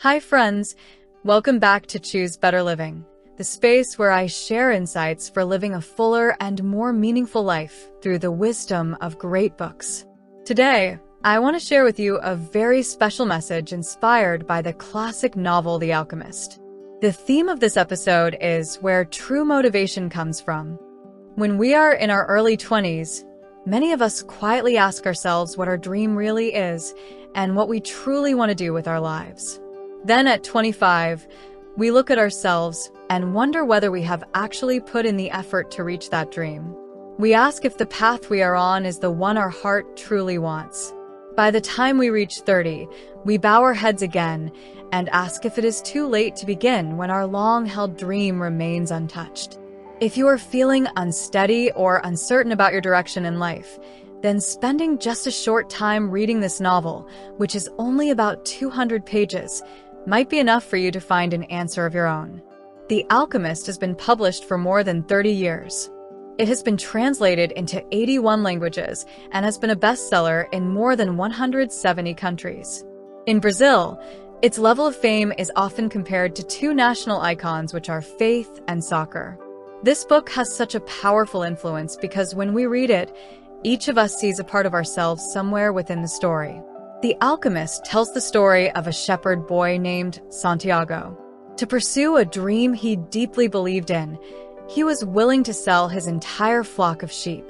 Hi friends, welcome back to Choose Better Living, the space where I share insights for living a fuller and more meaningful life through the wisdom of great books. Today, I want to share with you a very special message inspired by the classic novel The Alchemist. The theme of this episode is where true motivation comes from. When we are in our early 20s, many of us quietly ask ourselves what our dream really is and what we truly want to do with our lives. Then at 25, we look at ourselves and wonder whether we have actually put in the effort to reach that dream. We ask if the path we are on is the one our heart truly wants. By the time we reach 30, we bow our heads again and ask if it is too late to begin when our long-held dream remains untouched. If you are feeling unsteady or uncertain about your direction in life, then spending just a short time reading this novel, which is only about 200 pages, might be enough for you to find an answer of your own. The Alchemist has been published for more than 30 years. It has been translated into 81 languages and has been a bestseller in more than 170 countries. In Brazil, its level of fame is often compared to two national icons, which are faith and soccer. This book has such a powerful influence because when we read it, each of us sees a part of ourselves somewhere within the story. The Alchemist tells the story of a shepherd boy named Santiago. To pursue a dream he deeply believed in, he was willing to sell his entire flock of sheep.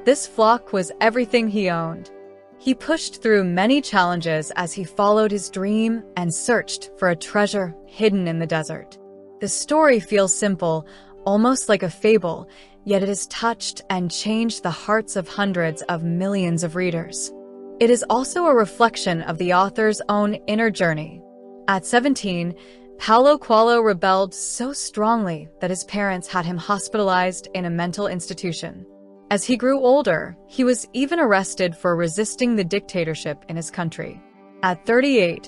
This flock was everything he owned. He pushed through many challenges as he followed his dream and searched for a treasure hidden in the desert. The story feels simple, almost like a fable, yet it has touched and changed the hearts of hundreds of millions of readers. It is also a reflection of the author's own inner journey. At 17, Paulo Coelho rebelled so strongly that his parents had him hospitalized in a mental institution. As he grew older, he was even arrested for resisting the dictatorship in his country. At 38,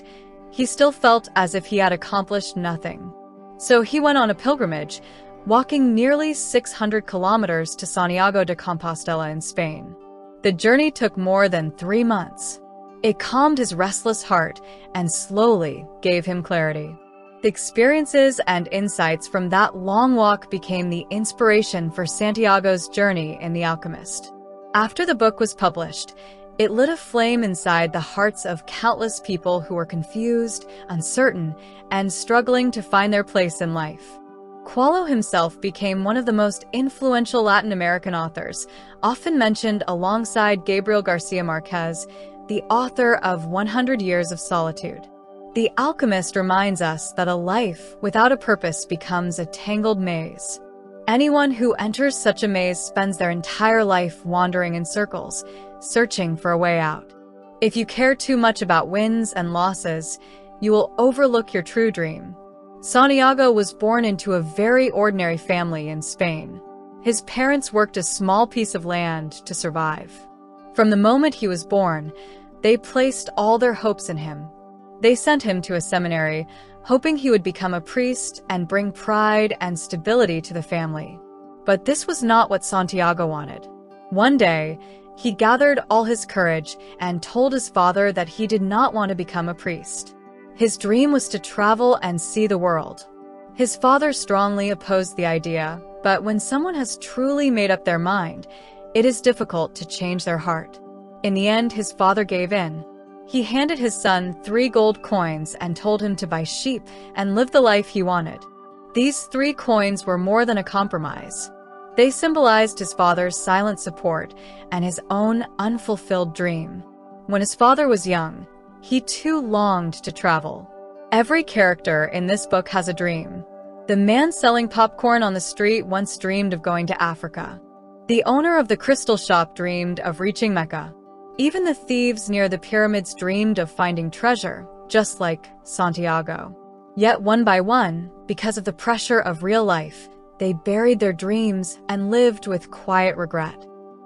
he still felt as if he had accomplished nothing. So he went on a pilgrimage, walking nearly 600 kilometers to Santiago de Compostela in Spain. The journey took more than 3 months. It calmed his restless heart and slowly gave him clarity. The experiences and insights from that long walk became the inspiration for Santiago's journey in The Alchemist. After the book was published, it lit a flame inside the hearts of countless people who were confused, uncertain, and struggling to find their place in life. Coelho himself became one of the most influential Latin American authors, often mentioned alongside Gabriel Garcia Marquez, the author of 100 Years of Solitude. The Alchemist reminds us that a life without a purpose becomes a tangled maze. Anyone who enters such a maze spends their entire life wandering in circles, searching for a way out. If you care too much about wins and losses, you will overlook your true dream. Santiago was born into a very ordinary family in Spain. His parents worked a small piece of land to survive. From the moment he was born, they placed all their hopes in him. They sent him to a seminary, hoping he would become a priest and bring pride and stability to the family. But this was not what Santiago wanted. One day, he gathered all his courage and told his father that he did not want to become a priest. His dream was to travel and see the world. His father strongly opposed the idea, but when someone has truly made up their mind, it is difficult to change their heart. In the end, his father gave in. He handed his son 3 gold coins and told him to buy sheep and live the life he wanted. These 3 coins were more than a compromise. They symbolized his father's silent support and his own unfulfilled dream. When his father was young, he too longed to travel. Every character in this book has a dream. The man selling popcorn on the street once dreamed of going to Africa. The owner of the crystal shop dreamed of reaching Mecca. Even the thieves near the pyramids dreamed of finding treasure, just like Santiago. Yet one by one, because of the pressure of real life, they buried their dreams and lived with quiet regret.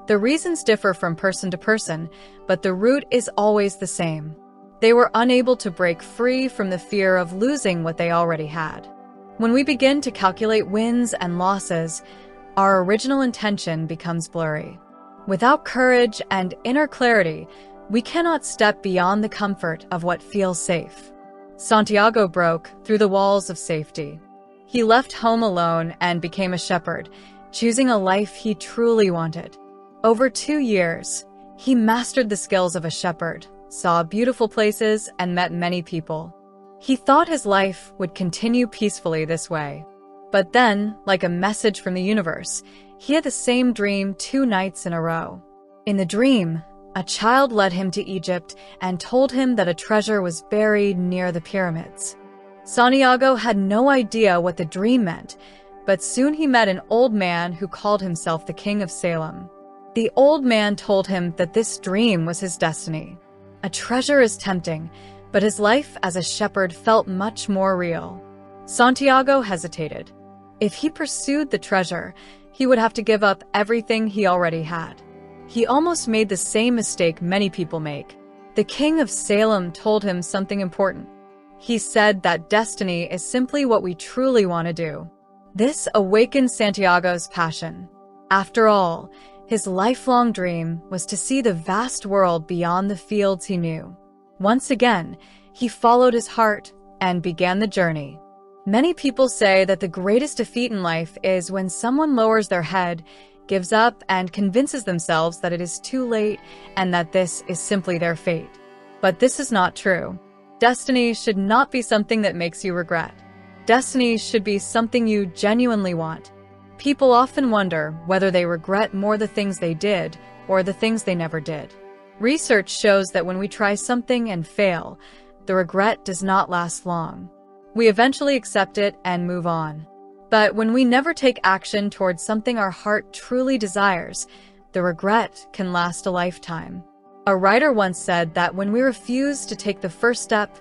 The reasons differ from person to person, but the root is always the same. They were unable to break free from the fear of losing what they already had. When we begin to calculate wins and losses, our original intention becomes blurry. Without courage and inner clarity, we cannot step beyond the comfort of what feels safe. Santiago broke through the walls of safety. He left home alone and became a shepherd, choosing a life he truly wanted. Over 2 years, he mastered the skills of a shepherd, saw beautiful places, and met many people. He thought his life would continue peacefully this way. But then, like a message from the universe, he had the same dream 2 nights in a row. In the dream, a child led him to Egypt and told him that a treasure was buried near the pyramids. Santiago had no idea what the dream meant, but soon he met an old man who called himself the King of Salem. The old man told him that this dream was his destiny. A treasure is tempting, but his life as a shepherd felt much more real. Santiago hesitated. If he pursued the treasure, he would have to give up everything he already had. He almost made the same mistake many people make. The King of Salem told him something important. He said that destiny is simply what we truly want to do. This awakened Santiago's passion. After all, his lifelong dream was to see the vast world beyond the fields he knew. Once again, he followed his heart and began the journey. Many people say that the greatest defeat in life is when someone lowers their head, gives up, and convinces themselves that it is too late and that this is simply their fate. But this is not true. Destiny should not be something that makes you regret. Destiny should be something you genuinely want. People often wonder whether they regret more the things they did or the things they never did. Research shows that when we try something and fail, the regret does not last long. We eventually accept it and move on. But when we never take action towards something our heart truly desires, the regret can last a lifetime. A writer once said that when we refuse to take the first step,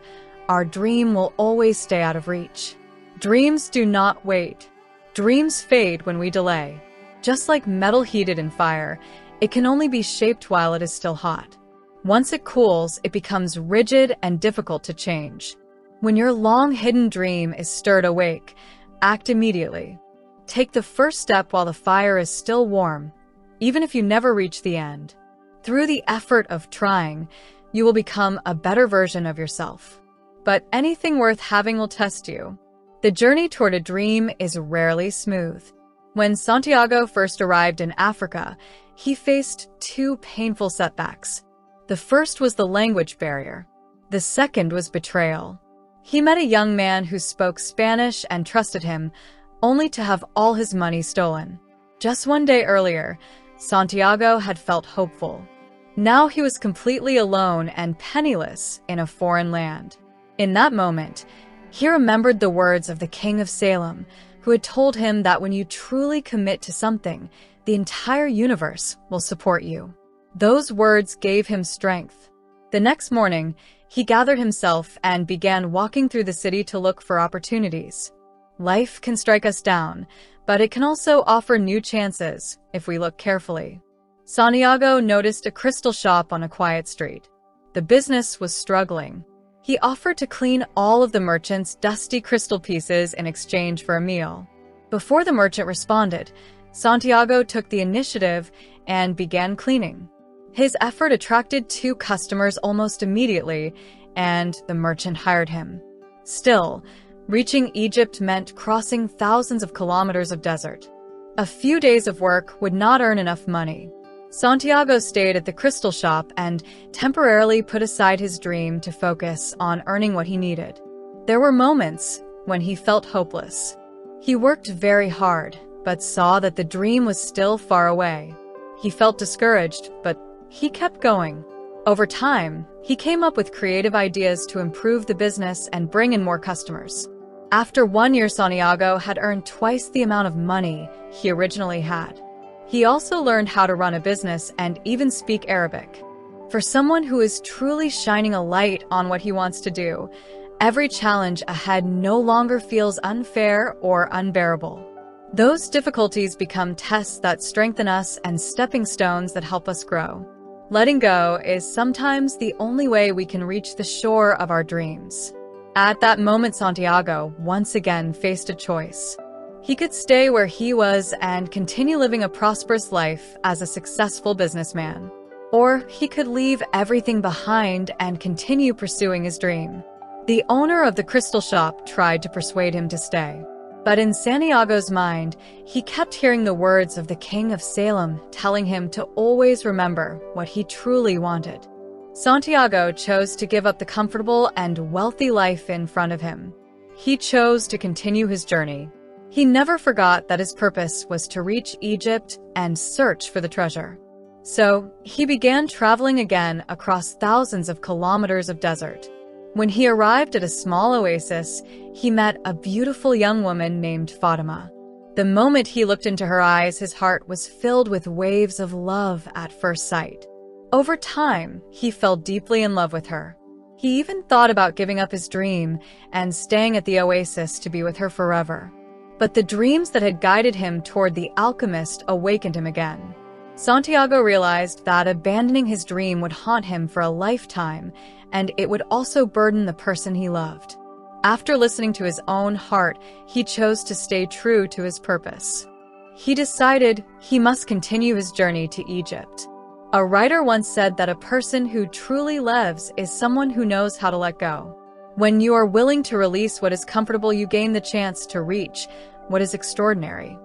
our dream will always stay out of reach. Dreams do not wait. Dreams fade when we delay. Just like metal heated in fire, it can only be shaped while it is still hot. Once it cools, it becomes rigid and difficult to change. When your long-hidden dream is stirred awake, act immediately. Take the first step while the fire is still warm, even if you never reach the end. Through the effort of trying, you will become a better version of yourself. But anything worth having will test you. The journey toward a dream is rarely smooth. When Santiago first arrived in Africa, he faced 2 painful setbacks. The first was the language barrier. The second was betrayal. He met a young man who spoke Spanish and trusted him, only to have all his money stolen. Just 1 day earlier, Santiago had felt hopeful. Now he was completely alone and penniless in a foreign land. In that moment, he remembered the words of the King of Salem, who had told him that when you truly commit to something, the entire universe will support you. Those words gave him strength. The next morning, he gathered himself and began walking through the city to look for opportunities. Life can strike us down, but it can also offer new chances if we look carefully. Santiago noticed a crystal shop on a quiet street. The business was struggling. He offered to clean all of the merchant's dusty crystal pieces in exchange for a meal. Before the merchant responded, Santiago took the initiative and began cleaning. His effort attracted 2 customers almost immediately, and the merchant hired him. Still, reaching Egypt meant crossing thousands of kilometers of desert. A few days of work would not earn enough money. Santiago stayed at the crystal shop and temporarily put aside his dream to focus on earning what he needed. There were moments when he felt hopeless. He worked very hard, but saw that the dream was still far away. He felt discouraged, but he kept going. Over time, he came up with creative ideas to improve the business and bring in more customers. After 1 year, Santiago had earned twice the amount of money he originally had. He also learned how to run a business and even speak Arabic. For someone who is truly shining a light on what he wants to do, every challenge ahead no longer feels unfair or unbearable. Those difficulties become tests that strengthen us and stepping stones that help us grow. Letting go is sometimes the only way we can reach the shore of our dreams. At that moment, Santiago once again faced a choice. He could stay where he was and continue living a prosperous life as a successful businessman. Or he could leave everything behind and continue pursuing his dream. The owner of the crystal shop tried to persuade him to stay. But in Santiago's mind, he kept hearing the words of the King of Salem telling him to always remember what he truly wanted. Santiago chose to give up the comfortable and wealthy life in front of him. He chose to continue his journey. He never forgot that his purpose was to reach Egypt and search for the treasure. So, he began traveling again across thousands of kilometers of desert. When he arrived at a small oasis, he met a beautiful young woman named Fatima. The moment he looked into her eyes, his heart was filled with waves of love at first sight. Over time, he fell deeply in love with her. He even thought about giving up his dream and staying at the oasis to be with her forever. But the dreams that had guided him toward the Alchemist awakened him again. Santiago realized that abandoning his dream would haunt him for a lifetime, and it would also burden the person he loved. After listening to his own heart, he chose to stay true to his purpose. He decided he must continue his journey to Egypt. A writer once said that a person who truly lives is someone who knows how to let go. When you are willing to release what is comfortable, you gain the chance to reach what is extraordinary.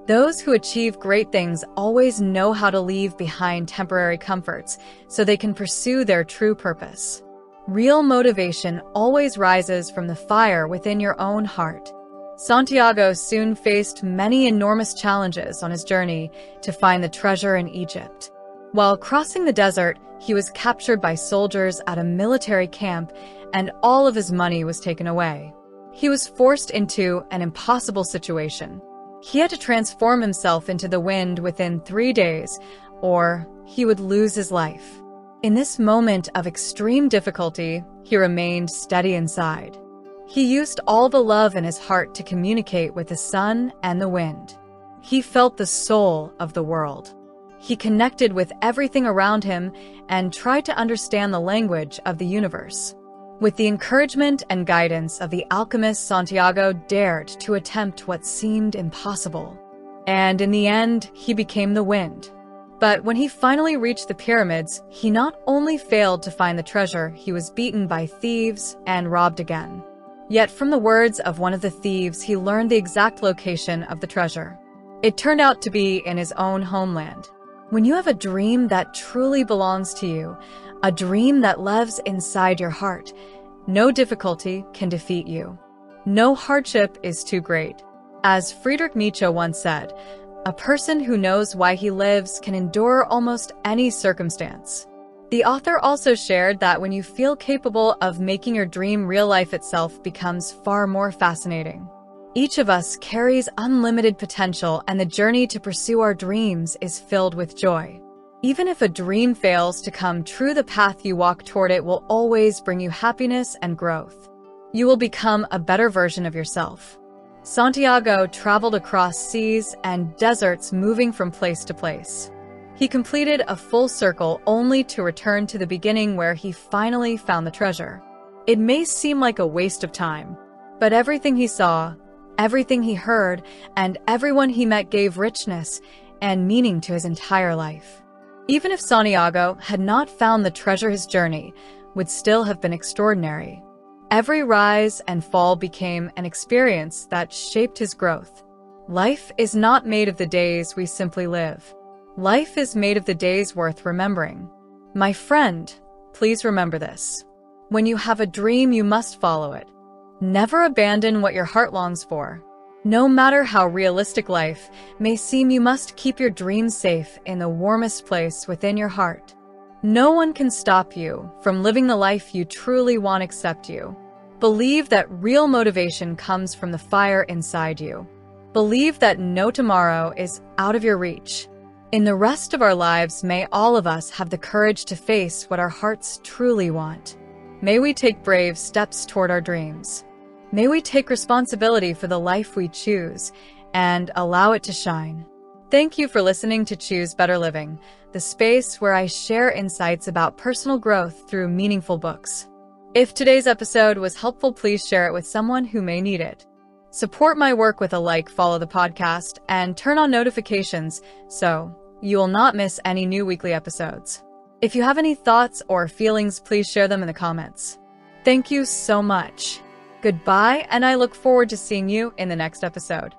Those who achieve great things always know how to leave behind temporary comforts so they can pursue their true purpose. Real motivation always rises from the fire within your own heart. Santiago soon faced many enormous challenges on his journey to find the treasure in Egypt. While crossing the desert, he was captured by soldiers at a military camp, and all of his money was taken away. He was forced into an impossible situation. He had to transform himself into the wind within 3 days, or he would lose his life. In this moment of extreme difficulty, he remained steady inside. He used all the love in his heart to communicate with the sun and the wind. He felt the soul of the world. He connected with everything around him and tried to understand the language of the universe. With the encouragement and guidance of the alchemist, Santiago dared to attempt what seemed impossible. And in the end, he became the wind. But when he finally reached the pyramids, he not only failed to find the treasure, he was beaten by thieves and robbed again. Yet from the words of one of the thieves, he learned the exact location of the treasure. It turned out to be in his own homeland. When you have a dream that truly belongs to you, a dream that lives inside your heart, no difficulty can defeat you. No hardship is too great. As Friedrich Nietzsche once said, a person who knows why he lives can endure almost any circumstance. The author also shared that when you feel capable of making your dream real, life itself becomes far more fascinating. Each of us carries unlimited potential, and the journey to pursue our dreams is filled with joy. Even if a dream fails to come true, the path you walk toward it will always bring you happiness and growth. You will become a better version of yourself. Santiago traveled across seas and deserts, moving from place to place. He completed a full circle only to return to the beginning, where he finally found the treasure. It may seem like a waste of time, but everything he saw, everything he heard, and everyone he met gave richness and meaning to his entire life. Even if Santiago had not found the treasure, his journey would still have been extraordinary. Every rise and fall became an experience that shaped his growth. Life is not made of the days we simply live. Life is made of the days worth remembering. My friend, please remember this. When you have a dream, you must follow it. Never abandon what your heart longs for. No matter how realistic life may seem, you must keep your dreams safe in the warmest place within your heart. No one can stop you from living the life you truly want except you. Believe that real motivation comes from the fire inside you. Believe that no tomorrow is out of your reach. In the rest of our lives, may all of us have the courage to face what our hearts truly want. May we take brave steps toward our dreams. May we take responsibility for the life we choose and allow it to shine. Thank you for listening to Choose Better Living, the space where I share insights about personal growth through meaningful books. If today's episode was helpful, please share it with someone who may need it. Support my work with a like, follow the podcast, and turn on notifications so you will not miss any new weekly episodes. If you have any thoughts or feelings, please share them in the comments. Thank you so much. Goodbye, and I look forward to seeing you in the next episode.